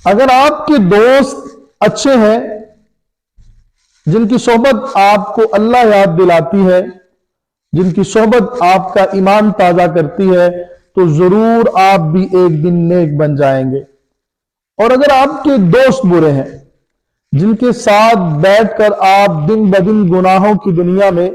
اگر آپ کے دوست اچھے ہیں، جن کی صحبت آپ کو اللہ یاد دلاتی ہے، جن کی صحبت آپ کا ایمان تازہ کرتی ہے، تو ضرور آپ بھی ایک دن نیک بن جائیں گے۔ اور اگر آپ کے دوست برے ہیں، جن کے ساتھ بیٹھ کر آپ دن بدن گناہوں کی دنیا میں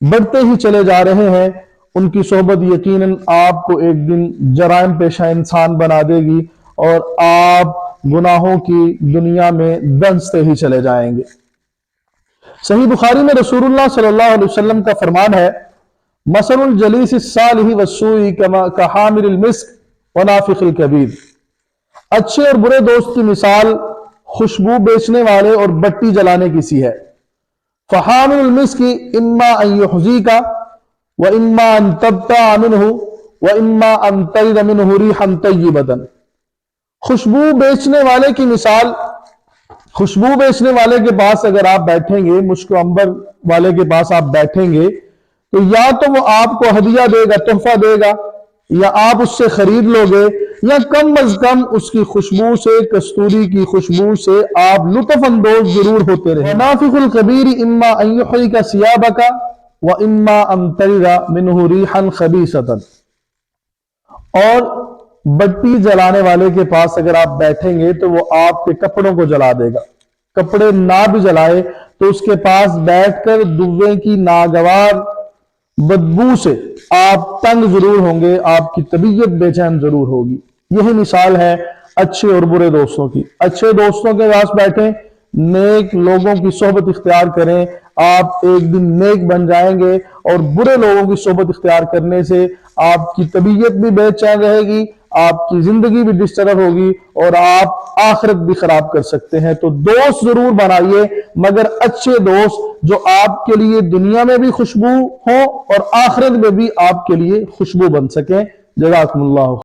بڑھتے ہی چلے جا رہے ہیں، ان کی صحبت یقیناً آپ کو ایک دن جرائم پیشہ انسان بنا دے گی اور آپ گناہوں کی دنیا میں دنستے ہی چلے جائیں گے۔ صحیح بخاری میں رسول اللہ صلی اللہ علیہ وسلم کا فرمان ہے، مثل الجلیس الصالح والسوء کحامل المسک ونافخ الکبیر۔ اچھے اور برے دوست کی مثال خوشبو بیچنے والے اور بٹی جلانے کی سی ہے۔ فحامل المسک اما ان یحزیک واما ان تبتاع منہ واما ان تجد منہ ریحا طیبۃ۔ خوشبو بیچنے والے کی مثال، خوشبو بیچنے والے کے پاس اگر آپ بیٹھیں گے، مشک و عنبر والے کے پاس آپ بیٹھیں گے، تو یا تو وہ آپ کو ہدیہ دے گا، تحفہ دے گا، یا آپ اس سے خرید لو گے، یا کم از کم اس کی خوشبو سے، کستوری کی خوشبو سے آپ لطف اندوز ضرور ہوتے رہیں۔ نافخ الکبیر اما ان یحرق ثیابک واما ان تجد منہ ریحا خبیثۃ۔ اور بٹی جلانے والے کے پاس اگر آپ بیٹھیں گے تو وہ آپ کے کپڑوں کو جلا دے گا، کپڑے نہ بھی جلائے تو اس کے پاس بیٹھ کر دوے کی ناگوار بدبو سے آپ تنگ ضرور ہوں گے، آپ کی طبیعت بے چین ضرور ہوگی۔ یہی مثال ہے اچھے اور برے دوستوں کی۔ اچھے دوستوں کے پاس بیٹھیں، نیک لوگوں کی صحبت اختیار کریں، آپ ایک دن نیک بن جائیں گے، اور برے لوگوں کی صحبت اختیار کرنے سے آپ کی طبیعت بھی بے چین رہے گی، آپ کی زندگی بھی ڈسٹرب ہوگی، اور آپ آخرت بھی خراب کر سکتے ہیں۔ تو دوست ضرور بنائیے، مگر اچھے دوست جو آپ کے لیے دنیا میں بھی خوشبو ہوں اور آخرت میں بھی آپ کے لیے خوشبو بن سکیں۔ جزاکم اللہ۔